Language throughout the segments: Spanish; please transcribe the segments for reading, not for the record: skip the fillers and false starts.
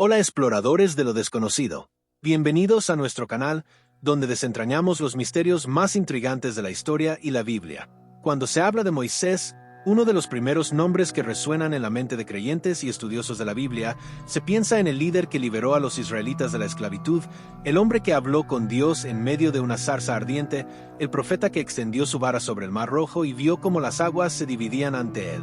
Hola exploradores de lo desconocido. Bienvenidos a nuestro canal, donde desentrañamos los misterios más intrigantes de la historia y la Biblia. Cuando se habla de Moisés, uno de los primeros nombres que resuenan en la mente de creyentes y estudiosos de la Biblia, se piensa en el líder que liberó a los israelitas de la esclavitud, el hombre que habló con Dios en medio de una zarza ardiente, el profeta que extendió su vara sobre el mar Rojo y vio cómo las aguas se dividían ante él.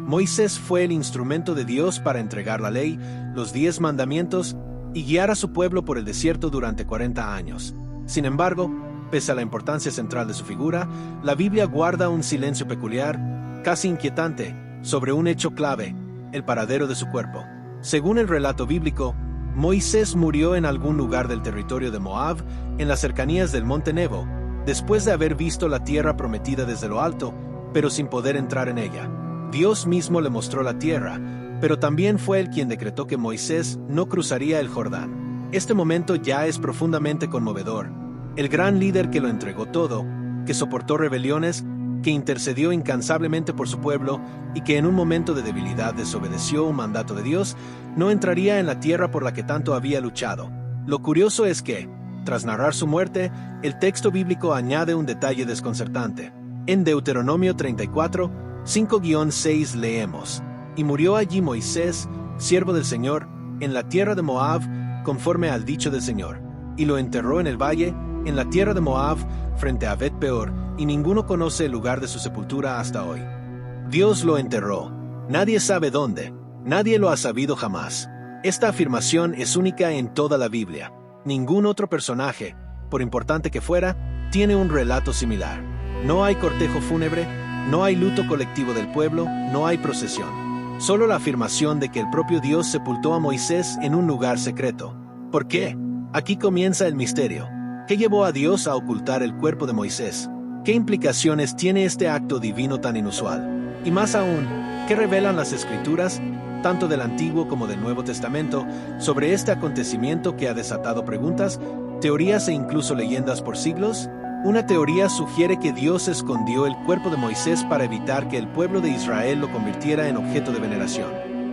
Moisés fue el instrumento de Dios para entregar la ley, los 10 mandamientos y guiar a su pueblo por el desierto durante 40 años. Sin embargo, pese a la importancia central de su figura, la Biblia guarda un silencio peculiar, casi inquietante, sobre un hecho clave, el paradero de su cuerpo. Según el relato bíblico, Moisés murió en algún lugar del territorio de Moab, en las cercanías del monte Nebo, después de haber visto la tierra prometida desde lo alto, pero sin poder entrar en ella. Dios mismo le mostró la tierra, pero también fue él quien decretó que Moisés no cruzaría el Jordán. Este momento ya es profundamente conmovedor. El gran líder que lo entregó todo, que soportó rebeliones, que intercedió incansablemente por su pueblo y que en un momento de debilidad desobedeció un mandato de Dios, no entraría en la tierra por la que tanto había luchado. Lo curioso es que, tras narrar su muerte, el texto bíblico añade un detalle desconcertante. En Deuteronomio 34, 5-6 leemos: Y murió allí Moisés, siervo del Señor, en la tierra de Moab, conforme al dicho del Señor. Y lo enterró en el valle, en la tierra de Moab, frente a Bet Peor, y ninguno conoce el lugar de su sepultura hasta hoy. Dios lo enterró. Nadie sabe dónde. Nadie lo ha sabido jamás. Esta afirmación es única en toda la Biblia. Ningún otro personaje, por importante que fuera, tiene un relato similar. No hay cortejo fúnebre, no hay luto colectivo del pueblo, no hay procesión. Solo la afirmación de que el propio Dios sepultó a Moisés en un lugar secreto. ¿Por qué? Aquí comienza el misterio. ¿Qué llevó a Dios a ocultar el cuerpo de Moisés? ¿Qué implicaciones tiene este acto divino tan inusual? Y más aún, ¿qué revelan las Escrituras, tanto del Antiguo como del Nuevo Testamento, sobre este acontecimiento que ha desatado preguntas, teorías e incluso leyendas por siglos? Una teoría sugiere que Dios escondió el cuerpo de Moisés para evitar que el pueblo de Israel lo convirtiera en objeto de veneración.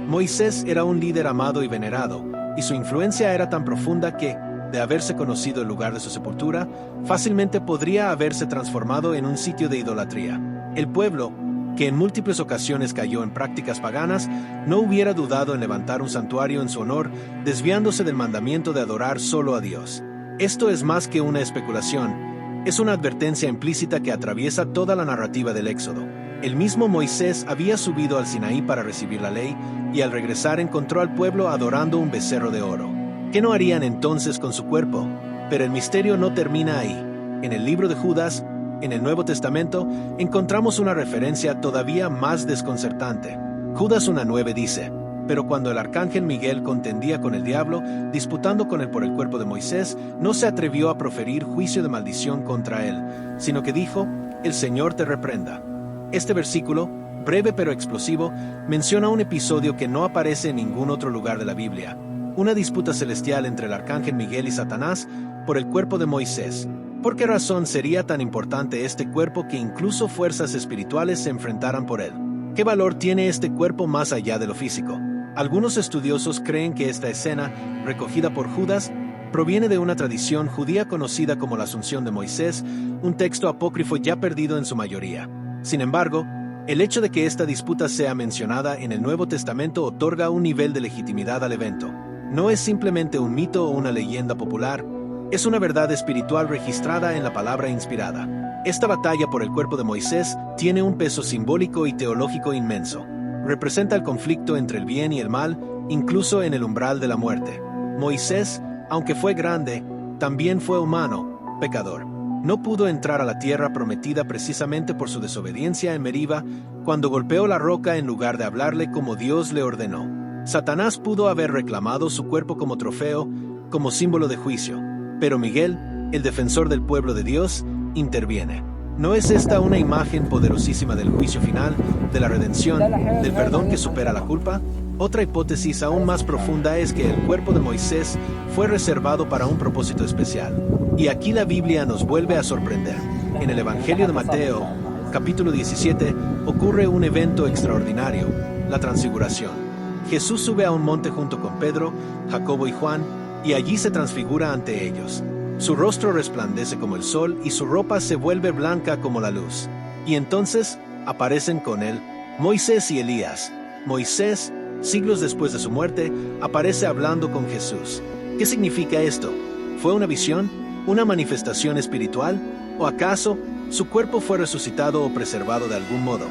Moisés era un líder amado y venerado, y su influencia era tan profunda que, de haberse conocido el lugar de su sepultura, fácilmente podría haberse transformado en un sitio de idolatría. El pueblo, que en múltiples ocasiones cayó en prácticas paganas, no hubiera dudado en levantar un santuario en su honor, desviándose del mandamiento de adorar solo a Dios. Esto es más que una especulación. Es una advertencia implícita que atraviesa toda la narrativa del Éxodo. El mismo Moisés había subido al Sinaí para recibir la ley, y al regresar encontró al pueblo adorando un becerro de oro. ¿Qué no harían entonces con su cuerpo? Pero el misterio no termina ahí. En el libro de Judas, en el Nuevo Testamento, encontramos una referencia todavía más desconcertante. Judas 1:9 dice: Pero cuando el arcángel Miguel contendía con el diablo, disputando con él por el cuerpo de Moisés, no se atrevió a proferir juicio de maldición contra él, sino que dijo: El Señor te reprenda. Este versículo, breve pero explosivo, menciona un episodio que no aparece en ningún otro lugar de la Biblia: una disputa celestial entre el arcángel Miguel y Satanás por el cuerpo de Moisés. ¿Por qué razón sería tan importante este cuerpo que incluso fuerzas espirituales se enfrentaran por él? ¿Qué valor tiene este cuerpo más allá de lo físico? Algunos estudiosos creen que esta escena, recogida por Judas, proviene de una tradición judía conocida como la Asunción de Moisés, un texto apócrifo ya perdido en su mayoría. Sin embargo, el hecho de que esta disputa sea mencionada en el Nuevo Testamento otorga un nivel de legitimidad al evento. No es simplemente un mito o una leyenda popular, es una verdad espiritual registrada en la palabra inspirada. Esta batalla por el cuerpo de Moisés tiene un peso simbólico y teológico inmenso. Representa el conflicto entre el bien y el mal, incluso en el umbral de la muerte. Moisés, aunque fue grande, también fue humano, pecador. No pudo entrar a la tierra prometida precisamente por su desobediencia en Meriba, cuando golpeó la roca en lugar de hablarle como Dios le ordenó. Satanás pudo haber reclamado su cuerpo como trofeo, como símbolo de juicio, pero Miguel, el defensor del pueblo de Dios, interviene. ¿No es esta una imagen poderosísima del juicio final, de la redención, del perdón que supera la culpa? Otra hipótesis aún más profunda es que el cuerpo de Moisés fue reservado para un propósito especial. Y aquí la Biblia nos vuelve a sorprender. En el Evangelio de Mateo, capítulo 17, ocurre un evento extraordinario, la transfiguración. Jesús sube a un monte junto con Pedro, Jacobo y Juan, y allí se transfigura ante ellos. Su rostro resplandece como el sol y su ropa se vuelve blanca como la luz. Y entonces aparecen con él Moisés y Elías. Moisés, siglos después de su muerte, aparece hablando con Jesús. ¿Qué significa esto? ¿Fue una visión? ¿Una manifestación espiritual? ¿O acaso su cuerpo fue resucitado o preservado de algún modo?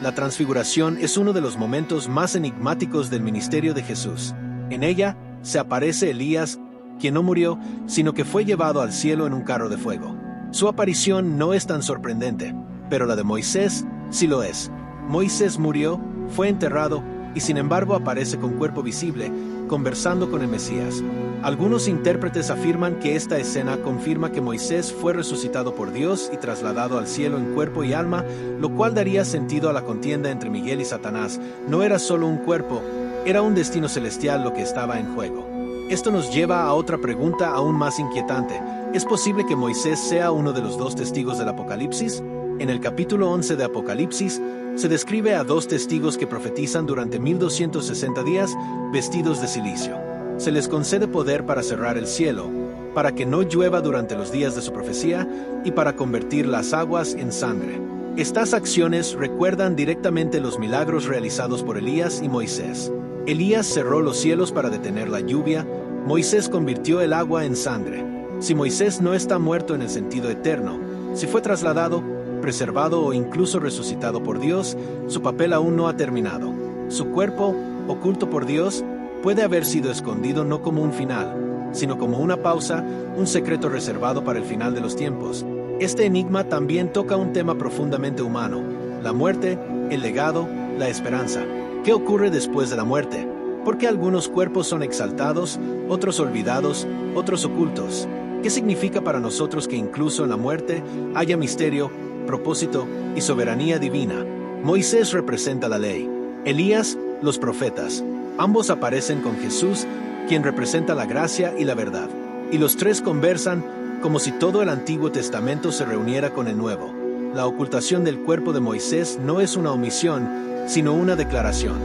La transfiguración es uno de los momentos más enigmáticos del ministerio de Jesús. En ella se aparece Elías, quien no murió, sino que fue llevado al cielo en un carro de fuego. Su aparición no es tan sorprendente, pero la de Moisés sí lo es. Moisés murió, fue enterrado, y sin embargo aparece con cuerpo visible, conversando con el Mesías. Algunos intérpretes afirman que esta escena confirma que Moisés fue resucitado por Dios y trasladado al cielo en cuerpo y alma, lo cual daría sentido a la contienda entre Miguel y Satanás. No era solo un cuerpo, era un destino celestial lo que estaba en juego. Esto nos lleva a otra pregunta aún más inquietante. ¿Es posible que Moisés sea uno de los dos testigos del Apocalipsis? En el capítulo 11 de Apocalipsis, se describe a dos testigos que profetizan durante 1260 días vestidos de silicio. Se les concede poder para cerrar el cielo, para que no llueva durante los días de su profecía y para convertir las aguas en sangre. Estas acciones recuerdan directamente los milagros realizados por Elías y Moisés. Elías cerró los cielos para detener la lluvia, Moisés convirtió el agua en sangre. Si Moisés no está muerto en el sentido eterno, si fue trasladado, preservado o incluso resucitado por Dios, su papel aún no ha terminado. Su cuerpo, oculto por Dios, puede haber sido escondido no como un final, sino como una pausa, un secreto reservado para el final de los tiempos. Este enigma también toca un tema profundamente humano: la muerte, el legado, la esperanza. ¿Qué ocurre después de la muerte? ¿Por qué algunos cuerpos son exaltados, otros olvidados, otros ocultos? ¿Qué significa para nosotros que incluso en la muerte haya misterio, propósito y soberanía divina? Moisés representa la ley, Elías, los profetas. Ambos aparecen con Jesús, quien representa la gracia y la verdad. Y los tres conversan como si todo el Antiguo Testamento se reuniera con el Nuevo. La ocultación del cuerpo de Moisés no es una omisión, sino una declaración.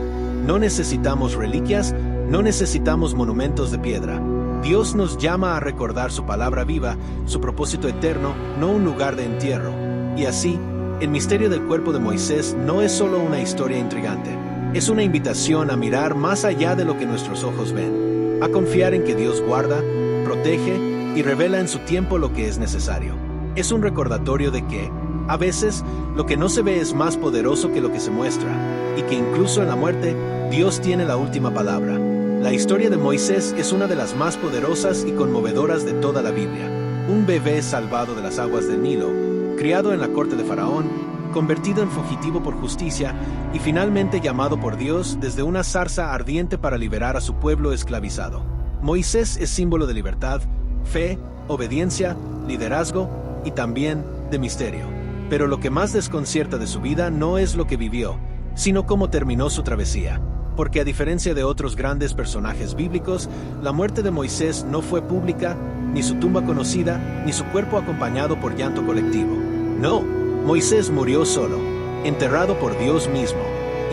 No necesitamos reliquias, no necesitamos monumentos de piedra. Dios nos llama a recordar su palabra viva, su propósito eterno, no un lugar de entierro. Y así, el misterio del cuerpo de Moisés no es solo una historia intrigante. Es una invitación a mirar más allá de lo que nuestros ojos ven, a confiar en que Dios guarda, protege y revela en su tiempo lo que es necesario. Es un recordatorio de que, a veces, lo que no se ve es más poderoso que lo que se muestra, y que incluso en la muerte, Dios tiene la última palabra. La historia de Moisés es una de las más poderosas y conmovedoras de toda la Biblia. Un bebé salvado de las aguas del Nilo, criado en la corte de Faraón, convertido en fugitivo por justicia y finalmente llamado por Dios desde una zarza ardiente para liberar a su pueblo esclavizado. Moisés es símbolo de libertad, fe, obediencia, liderazgo y también de misterio. Pero lo que más desconcierta de su vida no es lo que vivió, sino cómo terminó su travesía. Porque a diferencia de otros grandes personajes bíblicos, la muerte de Moisés no fue pública, ni su tumba conocida, ni su cuerpo acompañado por llanto colectivo. No, Moisés murió solo, enterrado por Dios mismo,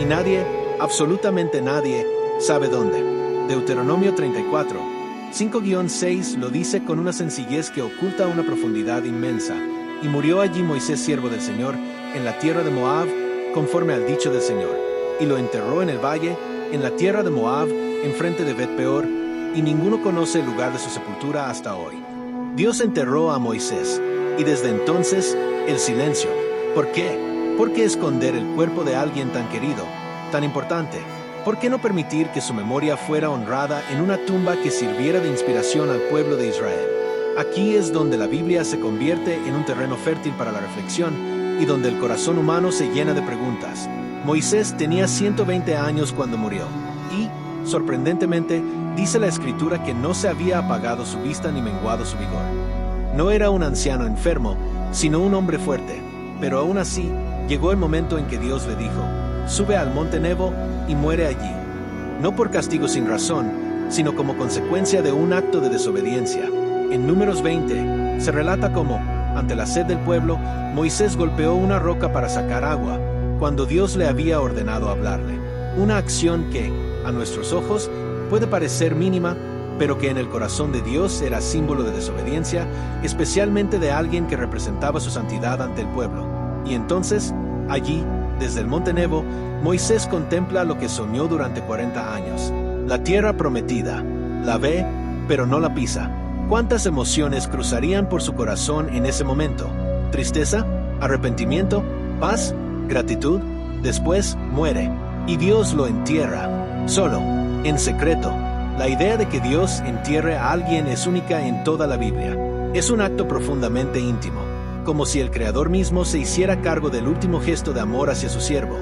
y nadie, absolutamente nadie, sabe dónde. Deuteronomio 34, 5-6 lo dice con una sencillez que oculta una profundidad inmensa. Y murió allí Moisés, siervo del Señor, en la tierra de Moab, conforme al dicho del Señor. Y lo enterró en el valle, en la tierra de Moab, enfrente de Bet-peor, y ninguno conoce el lugar de su sepultura hasta hoy. Dios enterró a Moisés, y desde entonces, el silencio. ¿Por qué? ¿Por qué esconder el cuerpo de alguien tan querido, tan importante? ¿Por qué no permitir que su memoria fuera honrada en una tumba que sirviera de inspiración al pueblo de Israel? Aquí es donde la Biblia se convierte en un terreno fértil para la reflexión y donde el corazón humano se llena de preguntas. Moisés tenía 120 años cuando murió y, sorprendentemente, dice la Escritura que no se había apagado su vista ni menguado su vigor. No era un anciano enfermo, sino un hombre fuerte, pero aún así llegó el momento en que Dios le dijo: sube al monte Nebo y muere allí, no por castigo sin razón, sino como consecuencia de un acto de desobediencia. En Números 20 se relata cómo, ante la sed del pueblo, Moisés golpeó una roca para sacar agua, cuando Dios le había ordenado hablarle. Una acción que, a nuestros ojos, puede parecer mínima, pero que en el corazón de Dios era símbolo de desobediencia, especialmente de alguien que representaba su santidad ante el pueblo. Y entonces, allí, desde el monte Nebo, Moisés contempla lo que soñó durante 40 años. La tierra prometida. La ve, pero no la pisa. ¿Cuántas emociones cruzarían por su corazón en ese momento? ¿Tristeza? ¿Arrepentimiento? ¿Paz? ¿Gratitud? Después muere, y Dios lo entierra, solo, en secreto. La idea de que Dios entierre a alguien es única en toda la Biblia. Es un acto profundamente íntimo, como si el Creador mismo se hiciera cargo del último gesto de amor hacia su siervo.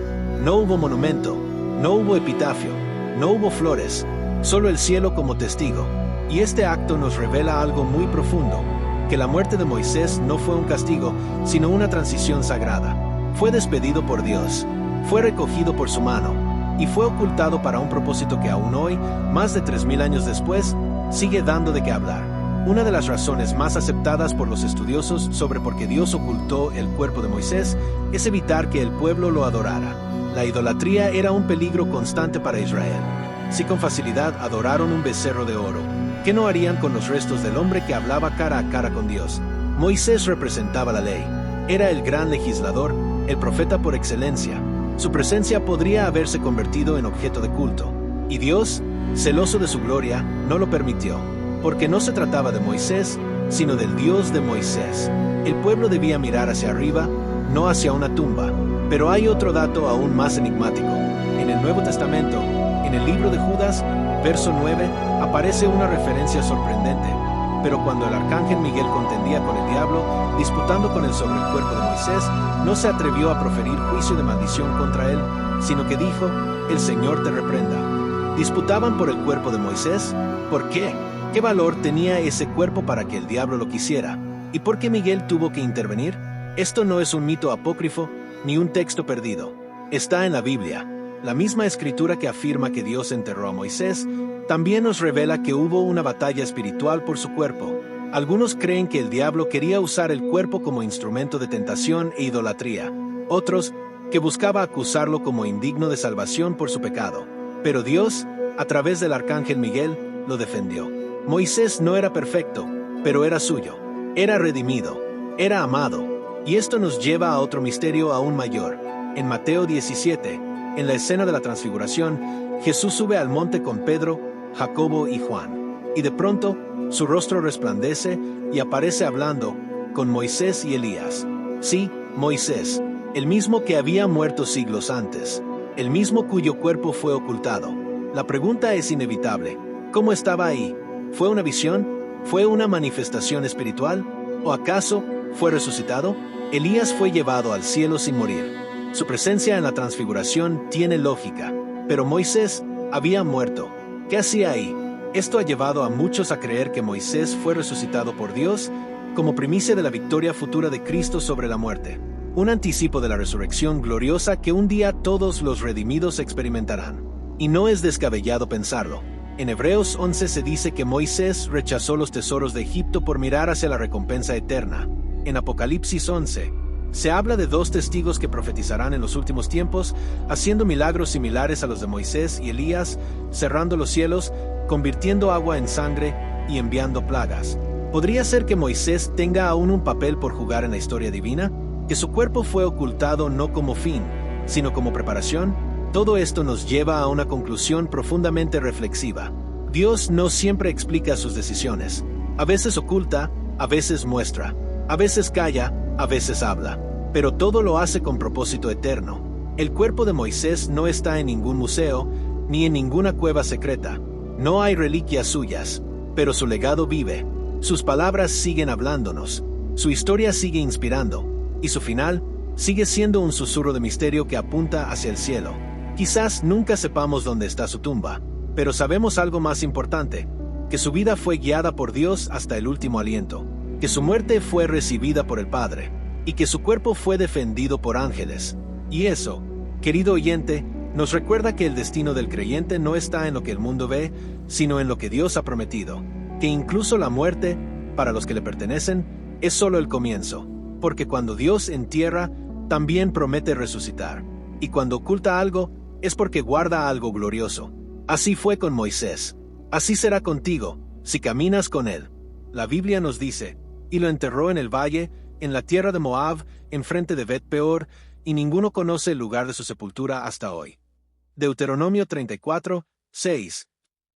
No hubo monumento, no hubo epitafio, no hubo flores, solo el cielo como testigo. Y este acto nos revela algo muy profundo, que la muerte de Moisés no fue un castigo, sino una transición sagrada. Fue despedido por Dios, fue recogido por su mano, y fue ocultado para un propósito que aún hoy, más de 3000 años después, sigue dando de qué hablar. Una de las razones más aceptadas por los estudiosos sobre por qué Dios ocultó el cuerpo de Moisés es evitar que el pueblo lo adorara. La idolatría era un peligro constante para Israel. Si con facilidad adoraron un becerro de oro, ¿qué no harían con los restos del hombre que hablaba cara a cara con Dios? Moisés representaba la ley. Era el gran legislador, el profeta por excelencia. Su presencia podría haberse convertido en objeto de culto. Y Dios, celoso de su gloria, no lo permitió. Porque no se trataba de Moisés, sino del Dios de Moisés. El pueblo debía mirar hacia arriba, no hacia una tumba. Pero hay otro dato aún más enigmático. En el Nuevo Testamento, en el libro de Judas, verso 9, aparece una referencia sorprendente. Pero cuando el arcángel Miguel contendía con el diablo, disputando con él sobre el cuerpo de Moisés, no se atrevió a proferir juicio de maldición contra él, sino que dijo: el Señor te reprenda. ¿Disputaban por el cuerpo de Moisés? ¿Por qué? ¿Qué valor tenía ese cuerpo para que el diablo lo quisiera? ¿Y por qué Miguel tuvo que intervenir? Esto no es un mito apócrifo, ni un texto perdido. Está en la Biblia. La misma escritura que afirma que Dios enterró a Moisés, también nos revela que hubo una batalla espiritual por su cuerpo. Algunos creen que el diablo quería usar el cuerpo como instrumento de tentación e idolatría. Otros, que buscaba acusarlo como indigno de salvación por su pecado. Pero Dios, a través del arcángel Miguel, lo defendió. Moisés no era perfecto, pero era suyo. Era redimido. Era amado. Y esto nos lleva a otro misterio aún mayor. En Mateo 17, en la escena de la transfiguración, Jesús sube al monte con Pedro, Jacobo y Juan. Y de pronto, su rostro resplandece y aparece hablando con Moisés y Elías. Sí, Moisés, el mismo que había muerto siglos antes, el mismo cuyo cuerpo fue ocultado. La pregunta es inevitable. ¿Cómo estaba ahí? ¿Fue una visión? ¿Fue una manifestación espiritual? ¿O acaso fue resucitado? Elías fue llevado al cielo sin morir. Su presencia en la transfiguración tiene lógica, pero Moisés había muerto. ¿Qué hacía ahí? Esto ha llevado a muchos a creer que Moisés fue resucitado por Dios como primicia de la victoria futura de Cristo sobre la muerte, un anticipo de la resurrección gloriosa que un día todos los redimidos experimentarán. Y no es descabellado pensarlo. En Hebreos 11 se dice que Moisés rechazó los tesoros de Egipto por mirar hacia la recompensa eterna. En Apocalipsis 11, se habla de 2 testigos que profetizarán en los últimos tiempos, haciendo milagros similares a los de Moisés y Elías, cerrando los cielos, convirtiendo agua en sangre y enviando plagas. ¿Podría ser que Moisés tenga aún un papel por jugar en la historia divina? ¿Que su cuerpo fue ocultado no como fin, sino como preparación? Todo esto nos lleva a una conclusión profundamente reflexiva. Dios no siempre explica sus decisiones. A veces oculta, a veces muestra, a veces calla, a veces habla. Pero todo lo hace con propósito eterno. El cuerpo de Moisés no está en ningún museo, ni en ninguna cueva secreta. No hay reliquias suyas, pero su legado vive. Sus palabras siguen hablándonos. Su historia sigue inspirando. Y su final sigue siendo un susurro de misterio que apunta hacia el cielo. Quizás nunca sepamos dónde está su tumba, pero sabemos algo más importante, que su vida fue guiada por Dios hasta el último aliento, que su muerte fue recibida por el Padre, y que su cuerpo fue defendido por ángeles. Y eso, querido oyente, nos recuerda que el destino del creyente no está en lo que el mundo ve, sino en lo que Dios ha prometido, que incluso la muerte, para los que le pertenecen, es solo el comienzo, porque cuando Dios entierra, también promete resucitar, y cuando oculta algo, es porque guarda algo glorioso. Así fue con Moisés. Así será contigo, si caminas con él. La Biblia nos dice, y lo enterró en el valle, en la tierra de Moab, enfrente de Bet-peor, y ninguno conoce el lugar de su sepultura hasta hoy. Deuteronomio 34, 6.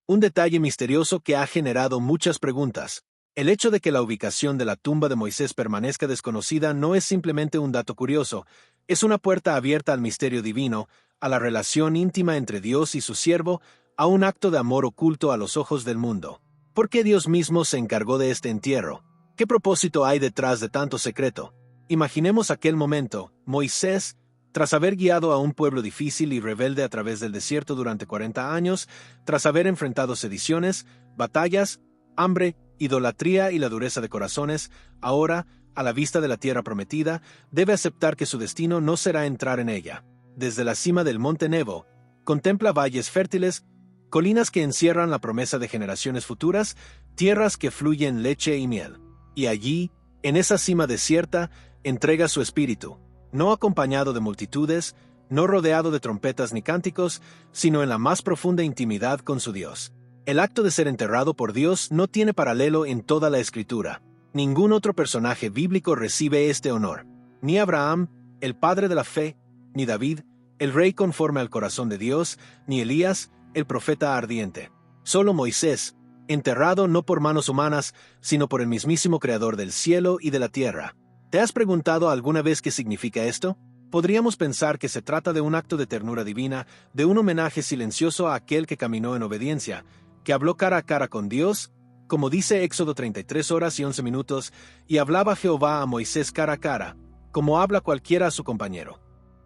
Un detalle misterioso que ha generado muchas preguntas. El hecho de que la ubicación de la tumba de Moisés permanezca desconocida no es simplemente un dato curioso, es una puerta abierta al misterio divino, a la relación íntima entre Dios y su siervo, a un acto de amor oculto a los ojos del mundo. ¿Por qué Dios mismo se encargó de este entierro? ¿Qué propósito hay detrás de tanto secreto? Imaginemos aquel momento, Moisés, tras haber guiado a un pueblo difícil y rebelde a través del desierto durante 40 años, tras haber enfrentado sediciones, batallas, hambre, idolatría y la dureza de corazones, ahora, a la vista de la tierra prometida, debe aceptar que su destino no será entrar en ella. Desde la cima del monte Nebo, contempla valles fértiles, colinas que encierran la promesa de generaciones futuras, tierras que fluyen leche y miel. Y allí, en esa cima desierta, entrega su espíritu, no acompañado de multitudes, no rodeado de trompetas ni cánticos, sino en la más profunda intimidad con su Dios. El acto de ser enterrado por Dios no tiene paralelo en toda la Escritura. Ningún otro personaje bíblico recibe este honor. Ni Abraham, el padre de la fe, ni David, el rey conforme al corazón de Dios, ni Elías, el profeta ardiente. Solo Moisés, enterrado no por manos humanas, sino por el mismísimo Creador del cielo y de la tierra. ¿Te has preguntado alguna vez qué significa esto? Podríamos pensar que se trata de un acto de ternura divina, de un homenaje silencioso a aquel que caminó en obediencia, que habló cara a cara con Dios, como dice Éxodo 33 horas y 11 minutos, y hablaba Jehová a Moisés cara a cara, como habla cualquiera a su compañero.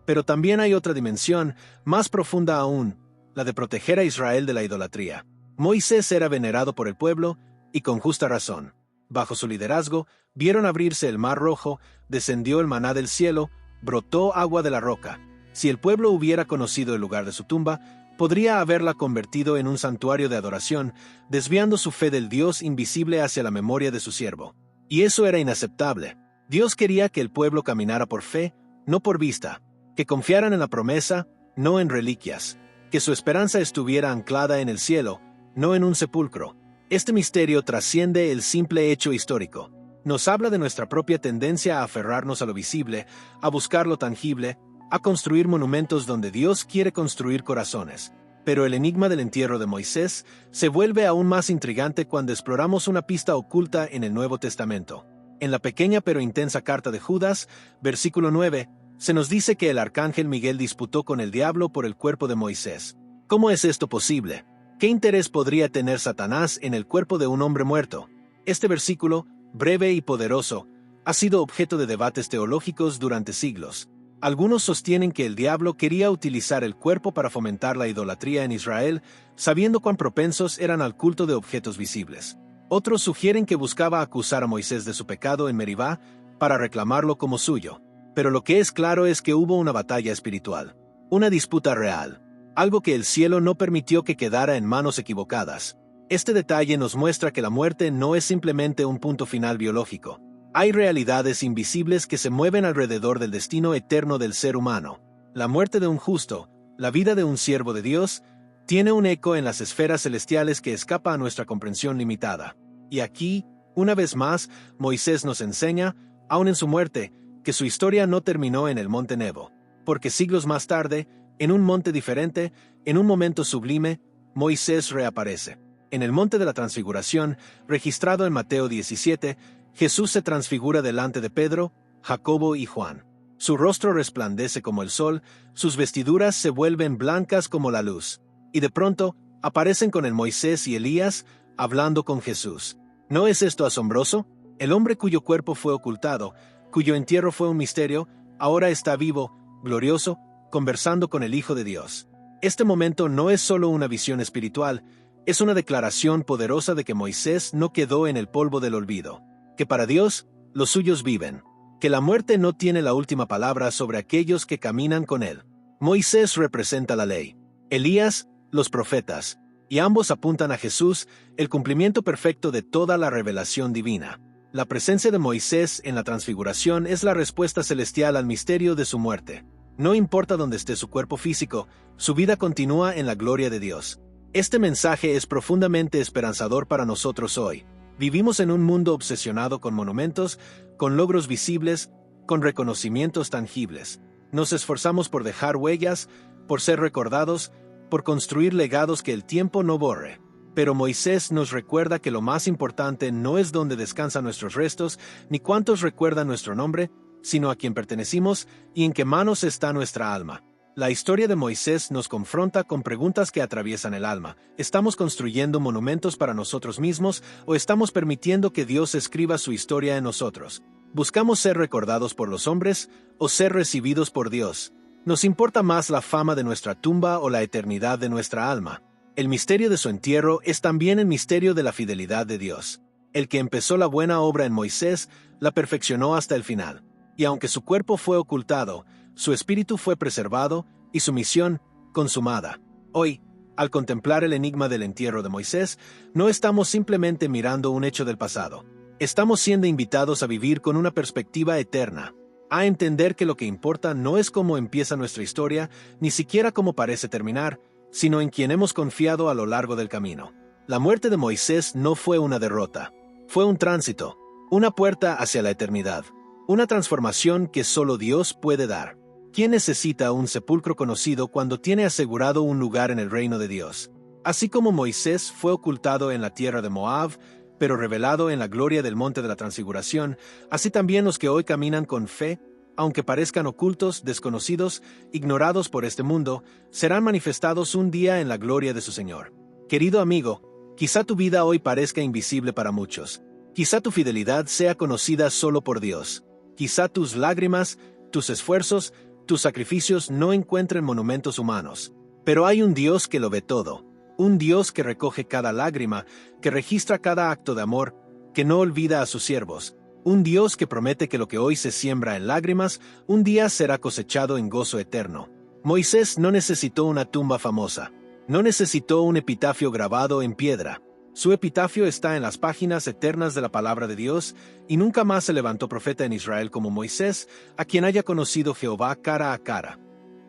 Pero también hay otra dimensión, más profunda aún, la de proteger a Israel de la idolatría. Moisés era venerado por el pueblo, y con justa razón. Bajo su liderazgo, vieron abrirse el mar rojo, descendió el maná del cielo, brotó agua de la roca. Si el pueblo hubiera conocido el lugar de su tumba, podría haberla convertido en un santuario de adoración, desviando su fe del Dios invisible hacia la memoria de su siervo. Y eso era inaceptable. Dios quería que el pueblo caminara por fe, no por vista, que confiaran en la promesa, no en reliquias, que su esperanza estuviera anclada en el cielo, no en un sepulcro. Este misterio trasciende el simple hecho histórico. Nos habla de nuestra propia tendencia a aferrarnos a lo visible, a buscar lo tangible, a construir monumentos donde Dios quiere construir corazones. Pero el enigma del entierro de Moisés se vuelve aún más intrigante cuando exploramos una pista oculta en el Nuevo Testamento. En la pequeña pero intensa carta de Judas, versículo 9, se nos dice que el arcángel Miguel disputó con el diablo por el cuerpo de Moisés. ¿Cómo es esto posible? ¿Qué interés podría tener Satanás en el cuerpo de un hombre muerto? Este versículo, breve y poderoso, ha sido objeto de debates teológicos durante siglos. Algunos sostienen que el diablo quería utilizar el cuerpo para fomentar la idolatría en Israel, sabiendo cuán propensos eran al culto de objetos visibles. Otros sugieren que buscaba acusar a Moisés de su pecado en Meribá para reclamarlo como suyo. Pero lo que es claro es que hubo una batalla espiritual, una disputa real, algo que el cielo no permitió que quedara en manos equivocadas. Este detalle nos muestra que la muerte no es simplemente un punto final biológico. Hay realidades invisibles que se mueven alrededor del destino eterno del ser humano. La muerte de un justo, la vida de un siervo de Dios, tiene un eco en las esferas celestiales que escapa a nuestra comprensión limitada. Y aquí, una vez más, Moisés nos enseña, aun en su muerte, que su historia no terminó en el monte Nebo, porque siglos más tarde, en un monte diferente, en un momento sublime, Moisés reaparece. En el monte de la transfiguración, registrado en Mateo 17, Jesús se transfigura delante de Pedro, Jacobo y Juan. Su rostro resplandece como el sol, sus vestiduras se vuelven blancas como la luz, y de pronto aparecen con el Moisés y Elías, hablando con Jesús. ¿No es esto asombroso? El hombre cuyo cuerpo fue ocultado, cuyo entierro fue un misterio, ahora está vivo, glorioso, conversando con el Hijo de Dios. Este momento no es solo una visión espiritual, es una declaración poderosa de que Moisés no quedó en el polvo del olvido, que para Dios los suyos viven, que la muerte no tiene la última palabra sobre aquellos que caminan con él. Moisés representa la ley, Elías los profetas, y ambos apuntan a Jesús, el cumplimiento perfecto de toda la revelación divina. La presencia de Moisés en la transfiguración es la respuesta celestial al misterio de su muerte. No importa dónde esté su cuerpo físico, su vida continúa en la gloria de Dios. Este mensaje es profundamente esperanzador para nosotros hoy. Vivimos en un mundo obsesionado con monumentos, con logros visibles, con reconocimientos tangibles. Nos esforzamos por dejar huellas, por ser recordados, por construir legados que el tiempo no borre. Pero Moisés nos recuerda que lo más importante no es dónde descansan nuestros restos, ni cuántos recuerdan nuestro nombre, sino a quién pertenecimos y en qué manos está nuestra alma. La historia de Moisés nos confronta con preguntas que atraviesan el alma. ¿Estamos construyendo monumentos para nosotros mismos o estamos permitiendo que Dios escriba su historia en nosotros? ¿Buscamos ser recordados por los hombres o ser recibidos por Dios? ¿Nos importa más la fama de nuestra tumba o la eternidad de nuestra alma? El misterio de su entierro es también el misterio de la fidelidad de Dios. El que empezó la buena obra en Moisés, la perfeccionó hasta el final. Y aunque su cuerpo fue ocultado, su espíritu fue preservado y su misión consumada. Hoy, al contemplar el enigma del entierro de Moisés, no estamos simplemente mirando un hecho del pasado. Estamos siendo invitados a vivir con una perspectiva eterna, a entender que lo que importa no es cómo empieza nuestra historia, ni siquiera cómo parece terminar, sino en quien hemos confiado a lo largo del camino. La muerte de Moisés no fue una derrota, fue un tránsito, una puerta hacia la eternidad, una transformación que solo Dios puede dar. ¿Quién necesita un sepulcro conocido cuando tiene asegurado un lugar en el reino de Dios? Así como Moisés fue ocultado en la tierra de Moab, pero revelado en la gloria del monte de la transfiguración, así también los que hoy caminan con fe, aunque parezcan ocultos, desconocidos, ignorados por este mundo, serán manifestados un día en la gloria de su Señor. Querido amigo, quizá tu vida hoy parezca invisible para muchos. Quizá tu fidelidad sea conocida solo por Dios. Quizá tus lágrimas, tus esfuerzos, tus sacrificios no encuentren monumentos humanos. Pero hay un Dios que lo ve todo. Un Dios que recoge cada lágrima, que registra cada acto de amor, que no olvida a sus siervos. Un Dios que promete que lo que hoy se siembra en lágrimas, un día será cosechado en gozo eterno. Moisés no necesitó una tumba famosa. No necesitó un epitafio grabado en piedra. Su epitafio está en las páginas eternas de la palabra de Dios, y nunca más se levantó profeta en Israel como Moisés, a quien haya conocido Jehová cara a cara.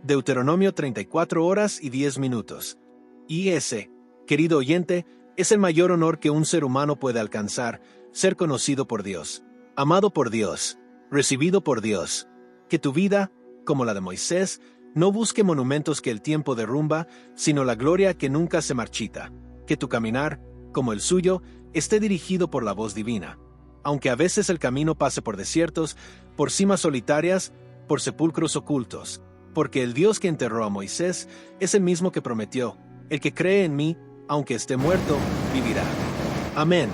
Deuteronomio 34 horas y 10 minutos. Y ese, querido oyente, es el mayor honor que un ser humano puede alcanzar, ser conocido por Dios, amado por Dios, recibido por Dios. Que tu vida, como la de Moisés, no busque monumentos que el tiempo derrumba, sino la gloria que nunca se marchita. Que tu caminar, como el suyo, esté dirigido por la voz divina. Aunque a veces el camino pase por desiertos, por cimas solitarias, por sepulcros ocultos. Porque el Dios que enterró a Moisés es el mismo que prometió: el que cree en mí, aunque esté muerto, vivirá. Amén.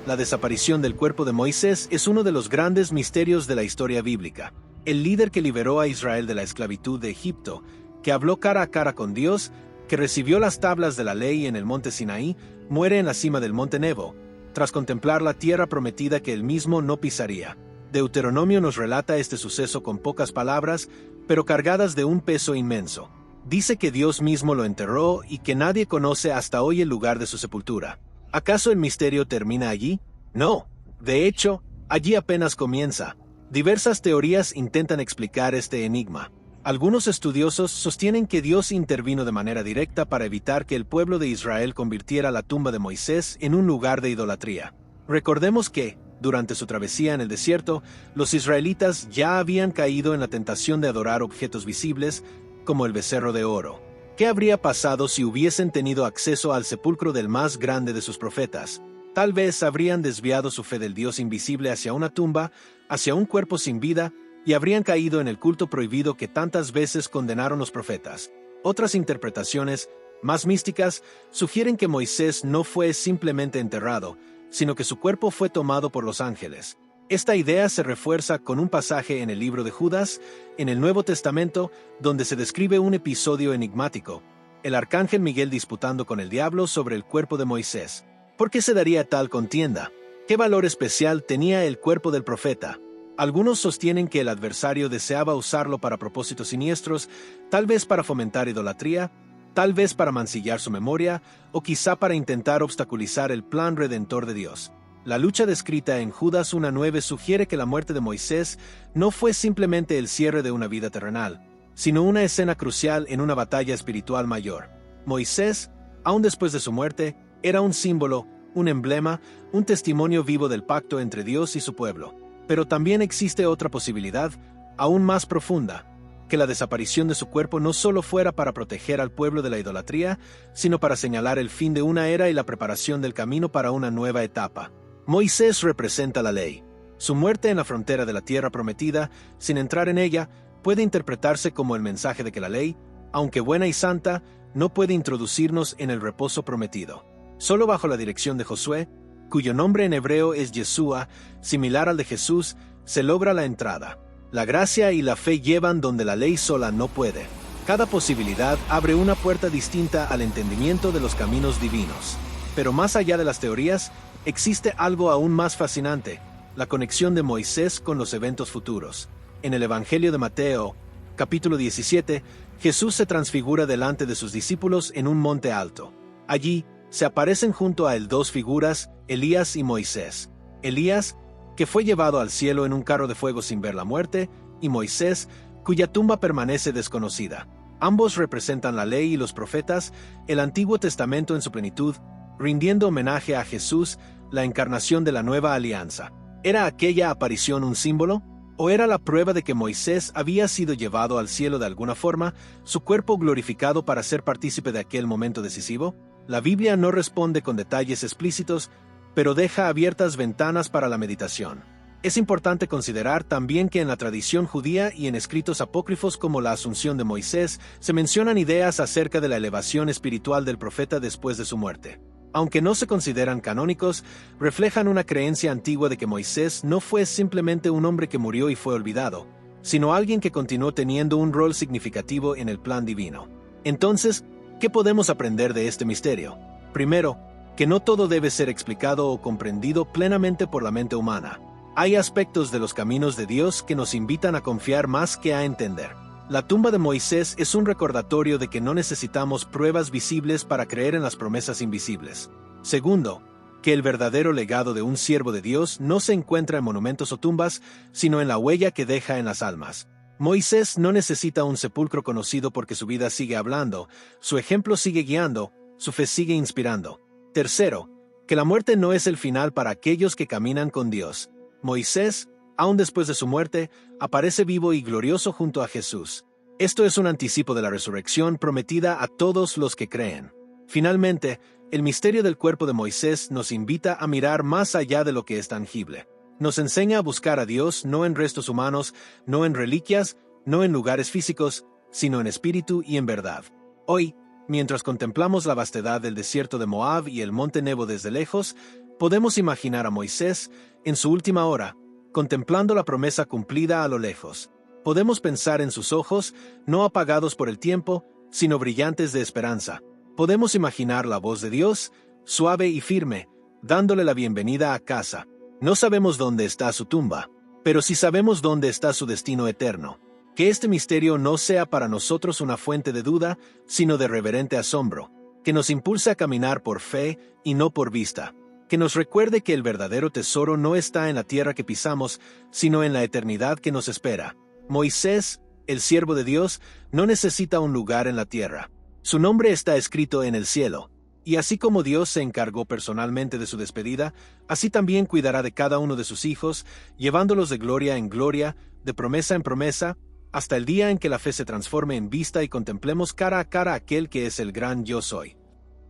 La desaparición del cuerpo de Moisés es uno de los grandes misterios de la historia bíblica. El líder que liberó a Israel de la esclavitud de Egipto, que habló cara a cara con Dios, que recibió las tablas de la ley en el monte Sinaí, muere en la cima del monte Nebo, tras contemplar la tierra prometida que él mismo no pisaría. Deuteronomio nos relata este suceso con pocas palabras, pero cargadas de un peso inmenso. Dice que Dios mismo lo enterró y que nadie conoce hasta hoy el lugar de su sepultura. ¿Acaso el misterio termina allí? No. De hecho, allí apenas comienza. Diversas teorías intentan explicar este enigma. Algunos estudiosos sostienen que Dios intervino de manera directa para evitar que el pueblo de Israel convirtiera la tumba de Moisés en un lugar de idolatría. Recordemos que, durante su travesía en el desierto, los israelitas ya habían caído en la tentación de adorar objetos visibles, como el becerro de oro. ¿Qué habría pasado si hubiesen tenido acceso al sepulcro del más grande de sus profetas? Tal vez habrían desviado su fe del Dios invisible hacia una tumba, hacia un cuerpo sin vida, y habrían caído en el culto prohibido que tantas veces condenaron los profetas. Otras interpretaciones, más místicas, sugieren que Moisés no fue simplemente enterrado, sino que su cuerpo fue tomado por los ángeles. Esta idea se refuerza con un pasaje en el libro de Judas, en el Nuevo Testamento, donde se describe un episodio enigmático: el arcángel Miguel disputando con el diablo sobre el cuerpo de Moisés. ¿Por qué se daría tal contienda? ¿Qué valor especial tenía el cuerpo del profeta? Algunos sostienen que el adversario deseaba usarlo para propósitos siniestros, tal vez para fomentar idolatría, tal vez para mancillar su memoria, o quizá para intentar obstaculizar el plan redentor de Dios. La lucha descrita en Judas 1:9 sugiere que la muerte de Moisés no fue simplemente el cierre de una vida terrenal, sino una escena crucial en una batalla espiritual mayor. Moisés, aun después de su muerte, era un símbolo, un emblema, un testimonio vivo del pacto entre Dios y su pueblo. Pero también existe otra posibilidad, aún más profunda, que la desaparición de su cuerpo no solo fuera para proteger al pueblo de la idolatría, sino para señalar el fin de una era y la preparación del camino para una nueva etapa. Moisés representa la ley. Su muerte en la frontera de la tierra prometida, sin entrar en ella, puede interpretarse como el mensaje de que la ley, aunque buena y santa, no puede introducirnos en el reposo prometido. Solo bajo la dirección de Josué, cuyo nombre en hebreo es Yeshua, similar al de Jesús, se logra la entrada. La gracia y la fe llevan donde la ley sola no puede. Cada posibilidad abre una puerta distinta al entendimiento de los caminos divinos. Pero más allá de las teorías, existe algo aún más fascinante: la conexión de Moisés con los eventos futuros. En el Evangelio de Mateo, capítulo 17, Jesús se transfigura delante de sus discípulos en un monte alto. Allí, se aparecen junto a él dos figuras, Elías y Moisés. Elías, que fue llevado al cielo en un carro de fuego sin ver la muerte, y Moisés, cuya tumba permanece desconocida. Ambos representan la ley y los profetas, el Antiguo Testamento en su plenitud, rindiendo homenaje a Jesús, la encarnación de la nueva alianza. ¿Era aquella aparición un símbolo? ¿O era la prueba de que Moisés había sido llevado al cielo de alguna forma, su cuerpo glorificado para ser partícipe de aquel momento decisivo? La Biblia no responde con detalles explícitos, pero deja abiertas ventanas para la meditación. Es importante considerar también que en la tradición judía y en escritos apócrifos como la Asunción de Moisés se mencionan ideas acerca de la elevación espiritual del profeta después de su muerte. Aunque no se consideran canónicos, reflejan una creencia antigua de que Moisés no fue simplemente un hombre que murió y fue olvidado, sino alguien que continuó teniendo un rol significativo en el plan divino. Entonces, ¿qué podemos aprender de este misterio? Primero, que no todo debe ser explicado o comprendido plenamente por la mente humana. Hay aspectos de los caminos de Dios que nos invitan a confiar más que a entender. La tumba de Moisés es un recordatorio de que no necesitamos pruebas visibles para creer en las promesas invisibles. Segundo, que el verdadero legado de un siervo de Dios no se encuentra en monumentos o tumbas, sino en la huella que deja en las almas. Moisés no necesita un sepulcro conocido porque su vida sigue hablando, su ejemplo sigue guiando, su fe sigue inspirando. Tercero, que la muerte no es el final para aquellos que caminan con Dios. Moisés, aun después de su muerte, aparece vivo y glorioso junto a Jesús. Esto es un anticipo de la resurrección prometida a todos los que creen. Finalmente, el misterio del cuerpo de Moisés nos invita a mirar más allá de lo que es tangible. Nos enseña a buscar a Dios no en restos humanos, no en reliquias, no en lugares físicos, sino en espíritu y en verdad. Hoy, mientras contemplamos la vastedad del desierto de Moab y el monte Nebo desde lejos, podemos imaginar a Moisés, en su última hora, contemplando la promesa cumplida a lo lejos. Podemos pensar en sus ojos, no apagados por el tiempo, sino brillantes de esperanza. Podemos imaginar la voz de Dios, suave y firme, dándole la bienvenida a casa. No sabemos dónde está su tumba, pero sí sabemos dónde está su destino eterno. Que este misterio no sea para nosotros una fuente de duda, sino de reverente asombro, que nos impulse a caminar por fe y no por vista, que nos recuerde que el verdadero tesoro no está en la tierra que pisamos, sino en la eternidad que nos espera. Moisés, el siervo de Dios, no necesita un lugar en la tierra. Su nombre está escrito en el cielo. Y así como Dios se encargó personalmente de su despedida, así también cuidará de cada uno de sus hijos, llevándolos de gloria en gloria, de promesa en promesa, hasta el día en que la fe se transforme en vista y contemplemos cara a cara aquel que es el gran Yo Soy.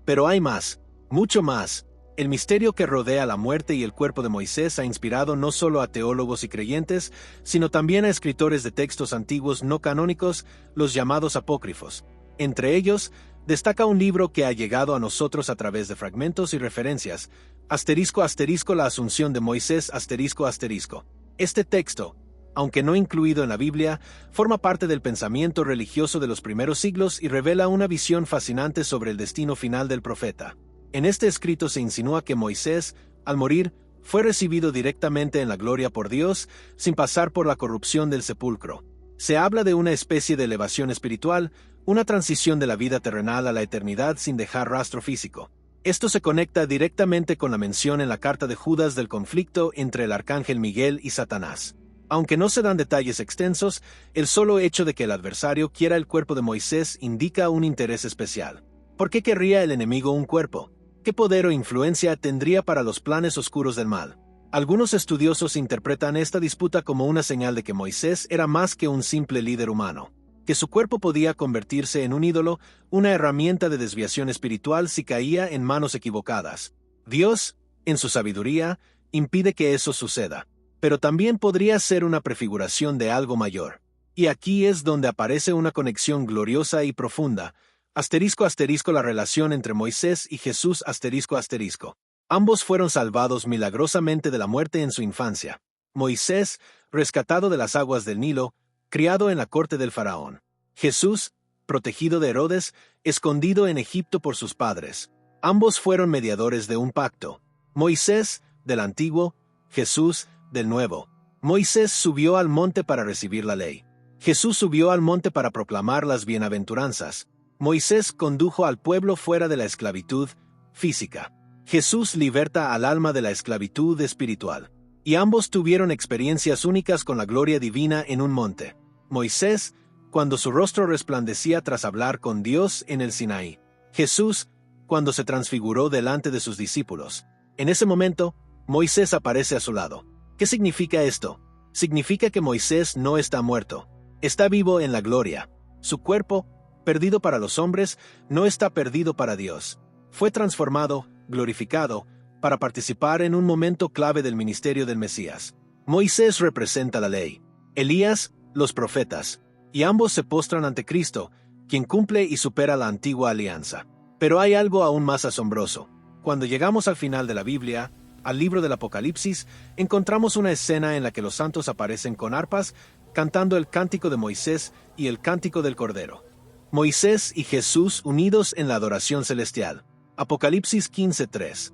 Pero hay más, mucho más. El misterio que rodea la muerte y el cuerpo de Moisés ha inspirado no solo a teólogos y creyentes, sino también a escritores de textos antiguos no canónicos, los llamados apócrifos. Entre ellos, destaca un libro que ha llegado a nosotros a través de fragmentos y referencias, *** la Asunción de Moisés ***. Este texto, aunque no incluido en la Biblia, forma parte del pensamiento religioso de los primeros siglos y revela una visión fascinante sobre el destino final del profeta. En este escrito se insinúa que Moisés, al morir, fue recibido directamente en la gloria por Dios, sin pasar por la corrupción del sepulcro. Se habla de una especie de elevación espiritual, una transición de la vida terrenal a la eternidad sin dejar rastro físico. Esto se conecta directamente con la mención en la carta de Judas del conflicto entre el arcángel Miguel y Satanás. Aunque no se dan detalles extensos, el solo hecho de que el adversario quiera el cuerpo de Moisés indica un interés especial. ¿Por qué querría el enemigo un cuerpo? ¿Qué poder o influencia tendría para los planes oscuros del mal? Algunos estudiosos interpretan esta disputa como una señal de que Moisés era más que un simple líder humano, que su cuerpo podía convertirse en un ídolo, una herramienta de desviación espiritual si caía en manos equivocadas. Dios, en su sabiduría, impide que eso suceda, pero también podría ser una prefiguración de algo mayor. Y aquí es donde aparece una conexión gloriosa y profunda. Asterisco asterisco la relación entre Moisés y Jesús asterisco asterisco. Ambos fueron salvados milagrosamente de la muerte en su infancia. Moisés, rescatado de las aguas del Nilo, criado en la corte del faraón. Jesús, protegido de Herodes, escondido en Egipto por sus padres. Ambos fueron mediadores de un pacto. Moisés, del antiguo, Jesús, del nuevo. Moisés subió al monte para recibir la ley. Jesús subió al monte para proclamar las bienaventuranzas. Moisés condujo al pueblo fuera de la esclavitud física. Jesús liberta al alma de la esclavitud espiritual. Y ambos tuvieron experiencias únicas con la gloria divina en un monte. Moisés, cuando su rostro resplandecía tras hablar con Dios en el Sinaí. Jesús, cuando se transfiguró delante de sus discípulos. En ese momento, Moisés aparece a su lado. ¿Qué significa esto? Significa que Moisés no está muerto. Está vivo en la gloria. Su cuerpo, perdido para los hombres, no está perdido para Dios. Fue transformado, glorificado, para participar en un momento clave del ministerio del Mesías. Moisés representa la ley, Elías, los profetas, y ambos se postran ante Cristo, quien cumple y supera la antigua alianza. Pero hay algo aún más asombroso. Cuando llegamos al final de la Biblia, al libro del Apocalipsis, encontramos una escena en la que los santos aparecen con arpas, cantando el cántico de Moisés y el cántico del Cordero. Moisés y Jesús unidos en la adoración celestial. Apocalipsis 15:3.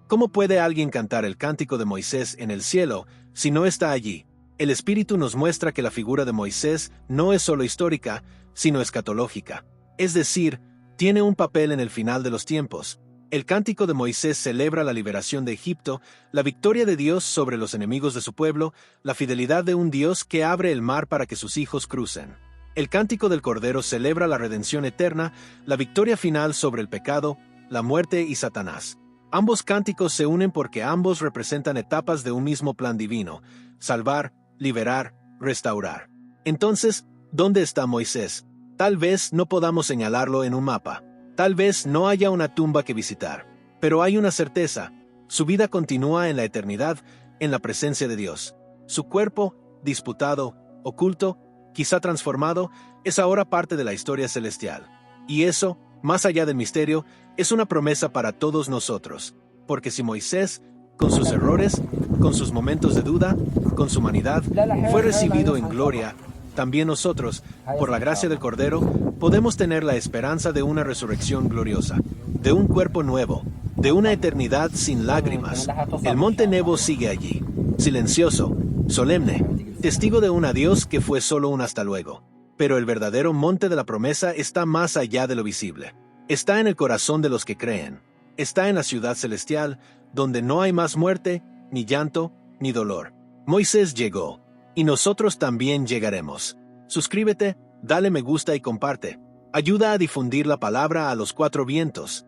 ¿Cómo puede alguien cantar el cántico de Moisés en el cielo si no está allí? El Espíritu nos muestra que la figura de Moisés no es solo histórica, sino escatológica. Es decir, tiene un papel en el final de los tiempos. El cántico de Moisés celebra la liberación de Egipto, la victoria de Dios sobre los enemigos de su pueblo, la fidelidad de un Dios que abre el mar para que sus hijos crucen. El cántico del Cordero celebra la redención eterna, la victoria final sobre el pecado, la muerte y Satanás. Ambos cánticos se unen porque ambos representan etapas de un mismo plan divino: salvar, liberar, restaurar. Entonces, ¿dónde está Moisés? Tal vez no podamos señalarlo en un mapa. Tal vez no haya una tumba que visitar. Pero hay una certeza: su vida continúa en la eternidad, en la presencia de Dios. Su cuerpo, disputado, oculto, quizá transformado, es ahora parte de la historia celestial. Y eso, más allá del misterio, es una promesa para todos nosotros. Porque si Moisés, con sus errores, con sus momentos de duda, con su humanidad, fue recibido en gloria, también nosotros, por la gracia del Cordero, podemos tener la esperanza de una resurrección gloriosa, de un cuerpo nuevo, de una eternidad sin lágrimas. El monte Nebo sigue allí, silencioso, solemne, testigo de un adiós que fue solo un hasta luego. Pero el verdadero monte de la promesa está más allá de lo visible. Está en el corazón de los que creen. Está en la ciudad celestial, donde no hay más muerte, ni llanto, ni dolor. Moisés llegó, y nosotros también llegaremos. Suscríbete, dale me gusta y comparte. Ayuda a difundir la palabra a los cuatro vientos.